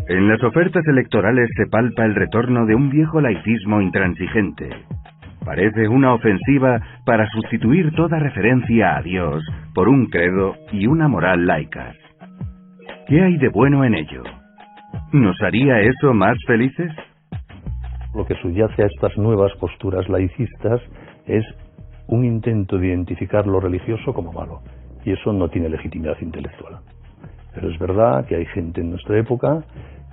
En las ofertas electorales se palpa el retorno de un viejo laicismo intransigente. Parece una ofensiva para sustituir toda referencia a Dios por un credo y una moral laicas. ¿Qué hay de bueno en ello? ¿Nos haría eso más felices? Lo que subyace a estas nuevas posturas laicistas es un intento de identificar lo religioso como malo, y eso no tiene legitimidad intelectual. Pero es verdad que hay gente en nuestra época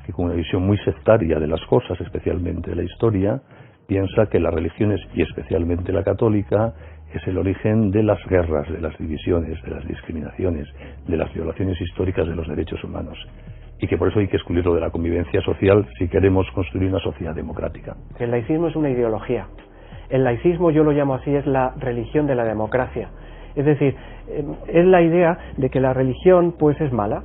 que, con una visión muy sectaria de las cosas, especialmente de la historia, piensa que las religiones, y especialmente la católica, es el origen de las guerras, de las divisiones, de las discriminaciones, de las violaciones históricas de los derechos humanos, y que por eso hay que excluirlo de la convivencia social si queremos construir una sociedad democrática. El laicismo es una ideología. El laicismo, yo lo llamo así, es la religión de la democracia. Es decir, es la idea de que la religión pues es mala.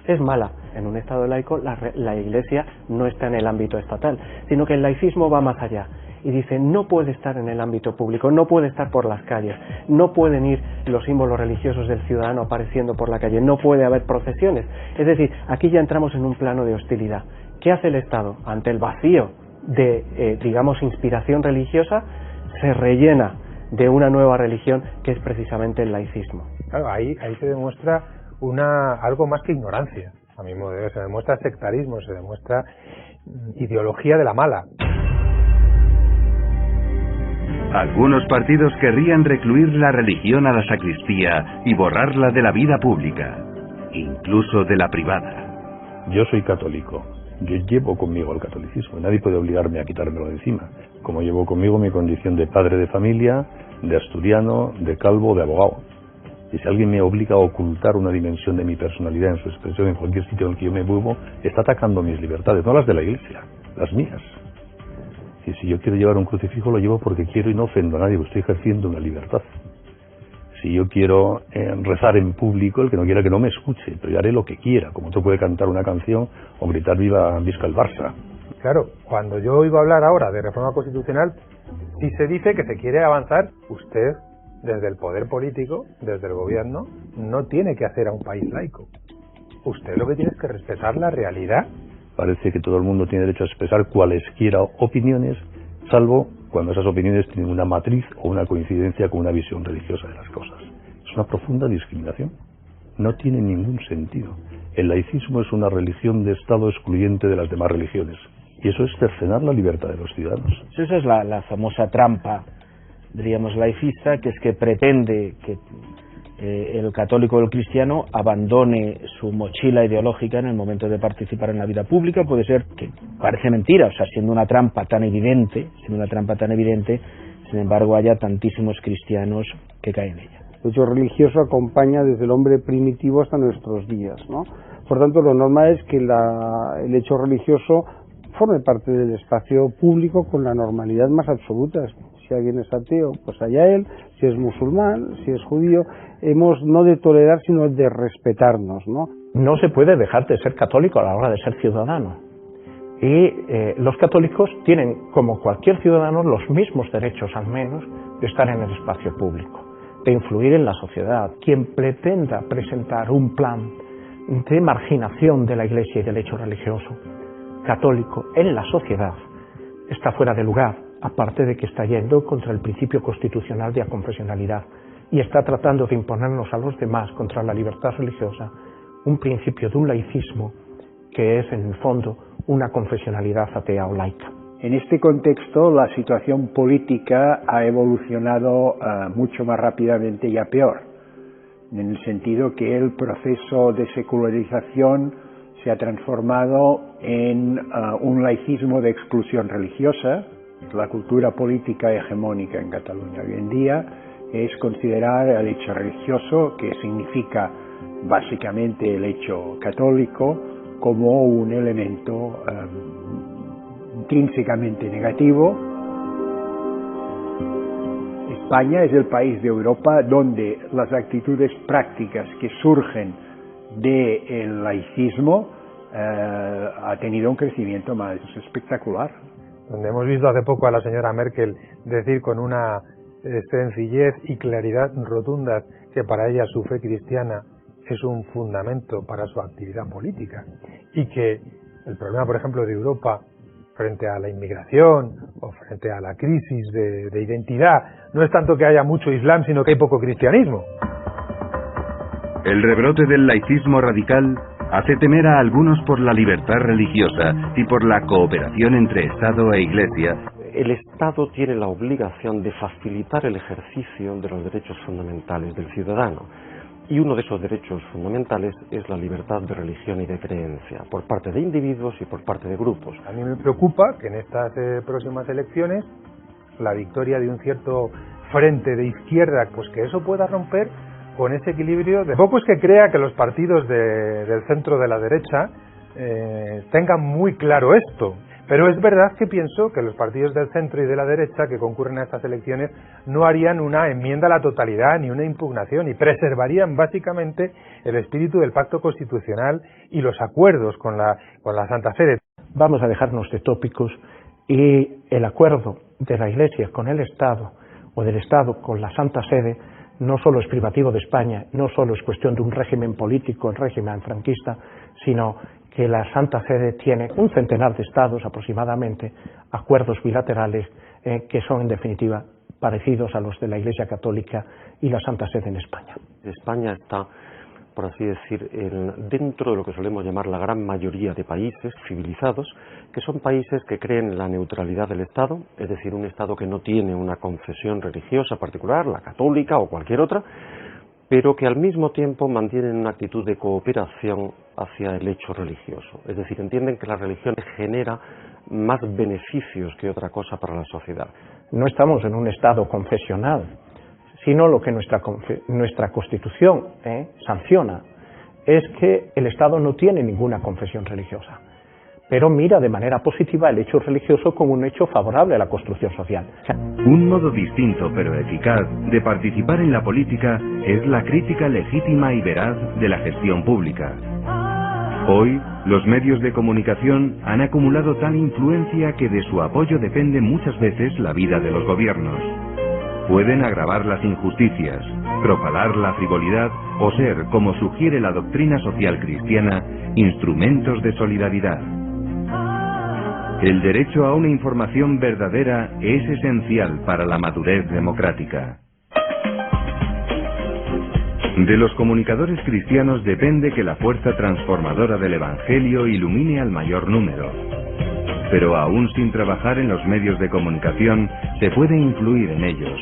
Es mala. En un Estado laico la Iglesia no está en el ámbito estatal, sino que el laicismo va más allá. Y dice, no puede estar en el ámbito público, no puede estar por las calles, no pueden ir los símbolos religiosos del ciudadano apareciendo por la calle, no puede haber procesiones. Es decir, aquí ya entramos en un plano de hostilidad. ¿Qué hace el Estado? Ante el vacío de, digamos, inspiración religiosa, se rellena de una nueva religión que es precisamente el laicismo. Claro, ahí se demuestra algo más que ignorancia, a mi modo de ver. Se demuestra sectarismo, se demuestra ideología de la mala. Algunos partidos querrían recluir la religión a la sacristía y borrarla de la vida pública, incluso de la privada. Yo soy católico. Yo llevo conmigo el catolicismo. Nadie puede obligarme a quitármelo de encima. Como llevo conmigo mi condición de padre de familia, de asturiano, de calvo, de abogado. Y si alguien me obliga a ocultar una dimensión de mi personalidad en su expresión en cualquier sitio en el que yo me muevo, está atacando mis libertades, no las de la Iglesia, las mías. Y si yo quiero llevar un crucifijo, lo llevo porque quiero y no ofendo a nadie, porque estoy ejerciendo una libertad. Si yo quiero rezar en público, el que no quiera que no me escuche, pero yo haré lo que quiera, como otro puede cantar una canción o gritar viva Visca el Barça. Claro, cuando yo oigo hablar ahora de reforma constitucional, si se dice que se quiere avanzar, usted, desde el poder político, desde el gobierno, no tiene que hacer a un país laico. Usted lo que tiene es que respetar la realidad. Parece que todo el mundo tiene derecho a expresar cualesquiera opiniones, salvo cuando esas opiniones tienen una matriz o una coincidencia con una visión religiosa de las cosas. Es una profunda discriminación. No tiene ningún sentido. El laicismo es una religión de Estado excluyente de las demás religiones. Y eso es cercenar la libertad de los ciudadanos. Esa es la famosa trampa, diríamos, laicista, que es que pretende que el católico o el cristiano abandone su mochila ideológica en el momento de participar en la vida pública. Puede ser que parece mentira, o sea, siendo una trampa tan evidente, sin embargo haya tantísimos cristianos que caen en ella. El hecho religioso acompaña desde el hombre primitivo hasta nuestros días, ¿no? Por tanto, lo normal es que el hecho religioso forme parte del espacio público con la normalidad más absoluta. Si alguien es ateo, pues allá él. Si es musulmán, si es judío, hemos no de tolerar, sino de respetarnos, ¿no? No se puede dejar de ser católico a la hora de ser ciudadano. Y los católicos tienen, como cualquier ciudadano, los mismos derechos, al menos, de estar en el espacio público, de influir en la sociedad. Quien pretenda presentar un plan de marginación de la Iglesia y del hecho religioso católico en la sociedad está fuera de lugar, aparte de que está yendo contra el principio constitucional de aconfesionalidad y está tratando de imponernos a los demás contra la libertad religiosa un principio de un laicismo que es en el fondo una confesionalidad atea o laica. En este contexto la situación política ha evolucionado mucho más rápidamente y a peor, en el sentido que el proceso de secularización se ha transformado en un laicismo de exclusión religiosa. La cultura política hegemónica en Cataluña hoy en día es considerar el hecho religioso, que significa básicamente el hecho católico, como un elemento intrínsecamente negativo. España es el país de Europa donde las actitudes prácticas que surgen del laicismo ha tenido un crecimiento más espectacular. Donde hemos visto hace poco a la señora Merkel decir con una sencillez y claridad rotundas que para ella su fe cristiana es un fundamento para su actividad política y que El problema, por ejemplo, de Europa frente a la inmigración o frente a la crisis de identidad no es tanto que haya mucho islam, sino que hay poco cristianismo. El rebrote del laicismo radical hace temer a algunos por la libertad religiosa y por la cooperación entre Estado e Iglesia. El Estado tiene la obligación de facilitar el ejercicio de los derechos fundamentales del ciudadano. Y uno de esos derechos fundamentales es la libertad de religión y de creencia, por parte de individuos y por parte de grupos. A mí me preocupa que en estas próximas elecciones la victoria de un cierto frente de izquierda, pues que eso pueda romper con ese equilibrio. Tampoco es que crea que los partidos del centro de la derecha tengan muy claro esto. Pero es verdad que pienso que los partidos del centro y de la derecha que concurren a estas elecciones no harían una enmienda a la totalidad ni una impugnación y preservarían básicamente el espíritu del pacto constitucional y los acuerdos con la Santa Sede. Vamos a dejarnos de tópicos y el acuerdo de la Iglesia con el Estado o del Estado con la Santa Sede no solo es privativo de España, no solo es cuestión de un régimen político, el régimen franquista, sino que la Santa Sede tiene un centenar de estados aproximadamente, acuerdos bilaterales que son en definitiva parecidos a los de la Iglesia Católica y la Santa Sede en España. España está, por así decir, dentro de lo que solemos llamar la gran mayoría de países civilizados, que son países que creen en la neutralidad del Estado, es decir, un Estado que no tiene una confesión religiosa particular, la católica o cualquier otra, pero que al mismo tiempo mantienen una actitud de cooperación hacia el hecho religioso. Es decir, entienden que la religión genera más beneficios que otra cosa para la sociedad. No estamos en un Estado confesional, sino lo que nuestra Constitución sanciona es que el Estado no tiene ninguna confesión religiosa, pero mira de manera positiva el hecho religioso como un hecho favorable a la construcción social. Un modo distinto pero eficaz de participar en la política es la crítica legítima y veraz de la gestión pública. Hoy, los medios de comunicación han acumulado tal influencia que de su apoyo depende muchas veces la vida de los gobiernos. Pueden agravar las injusticias, propagar la frivolidad o ser, como sugiere la doctrina social cristiana, instrumentos de solidaridad. El derecho a una información verdadera es esencial para la madurez democrática. De los comunicadores cristianos depende que la fuerza transformadora del Evangelio ilumine al mayor número. Pero aún sin trabajar en los medios de comunicación, se puede influir en ellos.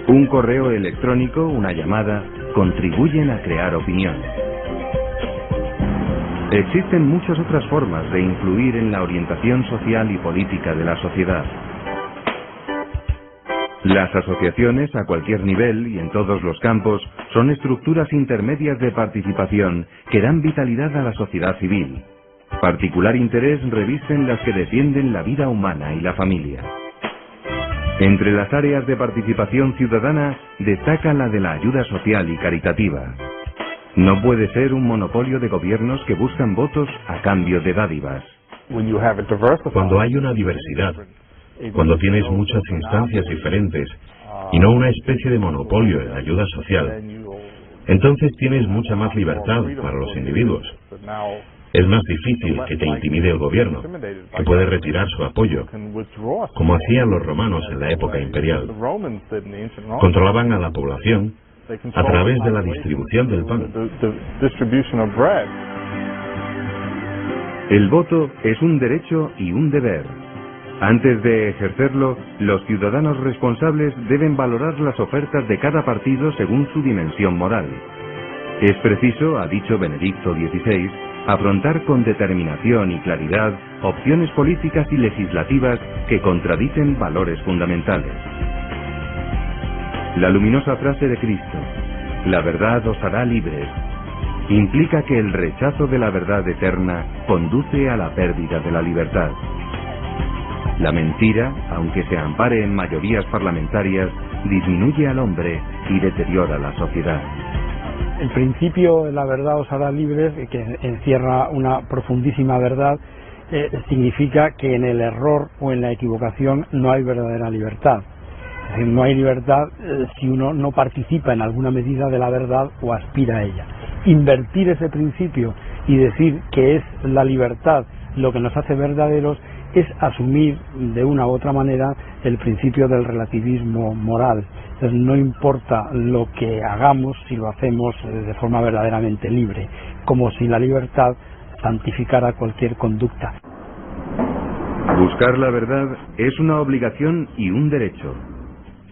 Un correo electrónico, una llamada, contribuyen a crear opinión. Existen muchas otras formas de influir en la orientación social y política de la sociedad. Las asociaciones a cualquier nivel y en todos los campos son estructuras intermedias de participación que dan vitalidad a la sociedad civil. Particular interés revisten las que defienden la vida humana y la familia. Entre las áreas de participación ciudadana destaca la de la ayuda social y caritativa. No puede ser un monopolio de gobiernos que buscan votos a cambio de dádivas. Cuando hay una diversidad, cuando tienes muchas instancias diferentes y no una especie de monopolio en la ayuda social, entonces tienes mucha más libertad para los individuos. Es más difícil que te intimide el gobierno, que puede retirar su apoyo, como hacían los romanos en la época imperial. Controlaban a la población a través de la distribución del pan. El voto es un derecho y un deber. Antes de ejercerlo, los ciudadanos responsables deben valorar las ofertas de cada partido según su dimensión moral. Es preciso, ha dicho Benedicto XVI, afrontar con determinación y claridad opciones políticas y legislativas que contradicen valores fundamentales. La luminosa frase de Cristo, "La verdad os hará libres", implica que el rechazo de la verdad eterna conduce a la pérdida de la libertad. La mentira, aunque se ampare en mayorías parlamentarias, disminuye al hombre y deteriora la sociedad. El principio de la verdad os hará libres, que encierra una profundísima verdad, significa que en el error o en la equivocación no hay verdadera libertad. Es decir, no hay libertad si uno no participa en alguna medida de la verdad o aspira a ella. Invertir ese principio y decir que es la libertad lo que nos hace verdaderos es asumir de una u otra manera el principio del relativismo moral. Entonces, no importa lo que hagamos si lo hacemos de forma verdaderamente libre, como si la libertad santificara cualquier conducta. Buscar la verdad es una obligación y un derecho.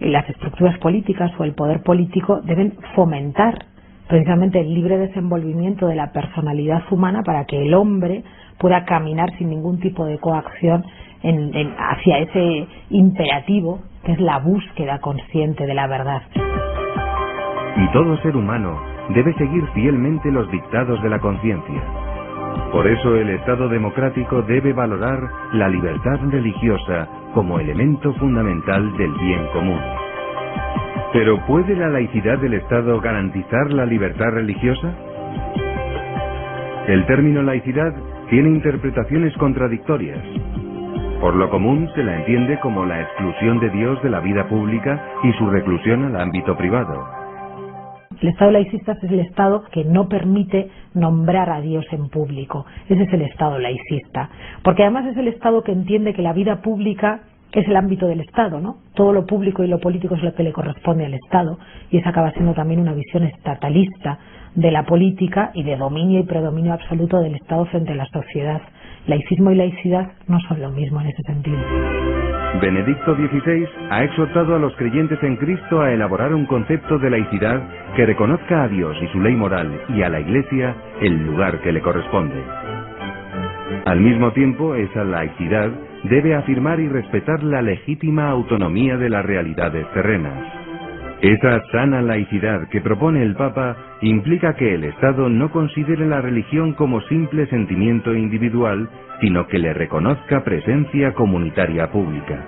Las estructuras políticas o el poder político deben fomentar precisamente el libre desenvolvimiento de la personalidad humana para que el hombre pueda caminar sin ningún tipo de coacción hacia ese imperativo que es la búsqueda consciente de la verdad. Y todo ser humano debe seguir fielmente los dictados de la conciencia. Por eso el Estado democrático debe valorar la libertad religiosa como elemento fundamental del bien común. ¿Pero puede la laicidad del Estado garantizar la libertad religiosa? El término laicidad tiene interpretaciones contradictorias. Por lo común se la entiende como la exclusión de Dios de la vida pública y su reclusión al ámbito privado. El Estado laicista es el Estado que no permite nombrar a Dios en público. Ese es el Estado laicista. Porque además es el Estado que entiende que la vida pública es el ámbito del Estado, ¿no? Todo lo público y lo político es lo que le corresponde al Estado, y esa acaba siendo también una visión estatalista de la política y de dominio y predominio absoluto del Estado frente a la sociedad. Laicismo y laicidad no son lo mismo en ese sentido. Benedicto XVI ha exhortado a los creyentes en Cristo a elaborar un concepto de laicidad que reconozca a Dios y su ley moral y a la Iglesia el lugar que le corresponde. Al mismo tiempo, esa laicidad debe afirmar y respetar la legítima autonomía de las realidades terrenas. Esa sana laicidad que propone el Papa implica que el Estado no considere la religión como simple sentimiento individual, sino que le reconozca presencia comunitaria pública.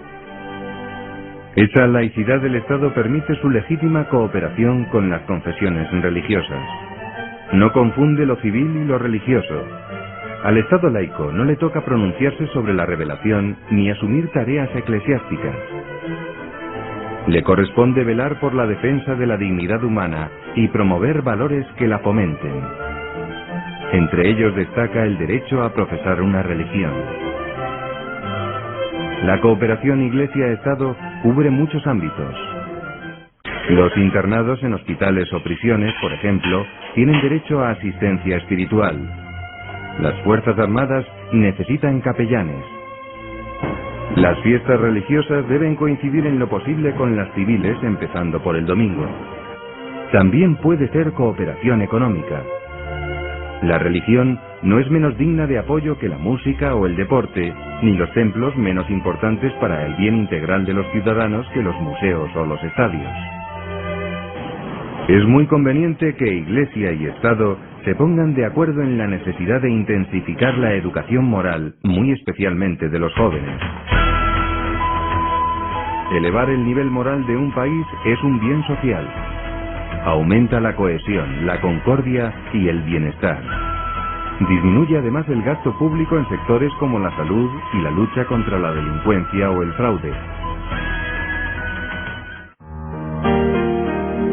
Esa laicidad del Estado permite su legítima cooperación con las confesiones religiosas. No confunde lo civil y lo religioso. Al Estado laico no le toca pronunciarse sobre la revelación ni asumir tareas eclesiásticas. Le corresponde velar por la defensa de la dignidad humana y promover valores que la fomenten. Entre ellos destaca el derecho a profesar una religión. La cooperación Iglesia-Estado cubre muchos ámbitos. Los internados en hospitales o prisiones, por ejemplo, tienen derecho a asistencia espiritual. Las Fuerzas Armadas necesitan capellanes. Las fiestas religiosas deben coincidir en lo posible con las civiles, empezando por el domingo. También puede ser cooperación económica. La religión no es menos digna de apoyo que la música o el deporte, ni los templos menos importantes para el bien integral de los ciudadanos que los museos o los estadios. Es muy conveniente que Iglesia y Estado se pongan de acuerdo en la necesidad de intensificar la educación moral, muy especialmente de los jóvenes. Elevar el nivel moral de un país es un bien social. Aumenta la cohesión, la concordia y el bienestar. Disminuye además el gasto público en sectores como la salud y la lucha contra la delincuencia o el fraude.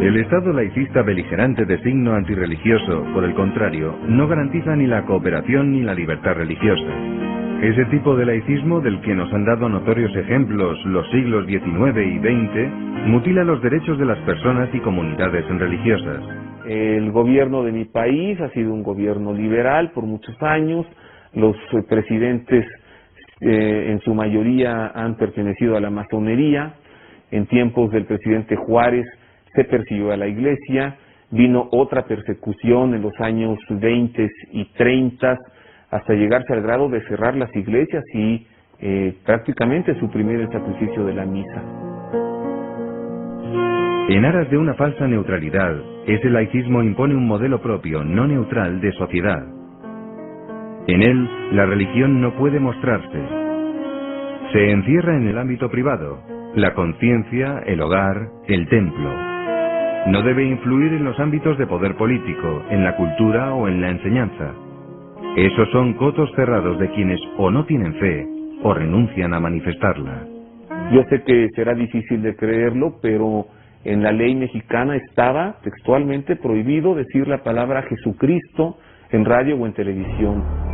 El Estado laicista beligerante de signo antirreligioso, por el contrario, no garantiza ni la cooperación ni la libertad religiosa. Ese tipo de laicismo, del que nos han dado notorios ejemplos los siglos XIX y XX, mutila los derechos de las personas y comunidades religiosas. El gobierno de mi país ha sido un gobierno liberal por muchos años. Los presidentes en su mayoría han pertenecido a la masonería. En tiempos del presidente Juárez se persiguió a la Iglesia. Vino otra persecución en los años 20 y 30 hasta llegarse al grado de cerrar las iglesias y prácticamente suprimir el sacrificio de la misa. En aras de una falsa neutralidad, ese laicismo impone un modelo propio, no neutral, de sociedad. En él, la religión no puede mostrarse. Se encierra en el ámbito privado, la conciencia, el hogar, el templo. No debe influir en los ámbitos de poder político, en la cultura o en la enseñanza. Esos son cotos cerrados de quienes o no tienen fe o renuncian a manifestarla. Yo sé que será difícil de creerlo, pero en la ley mexicana estaba textualmente prohibido decir la palabra Jesucristo en radio o en televisión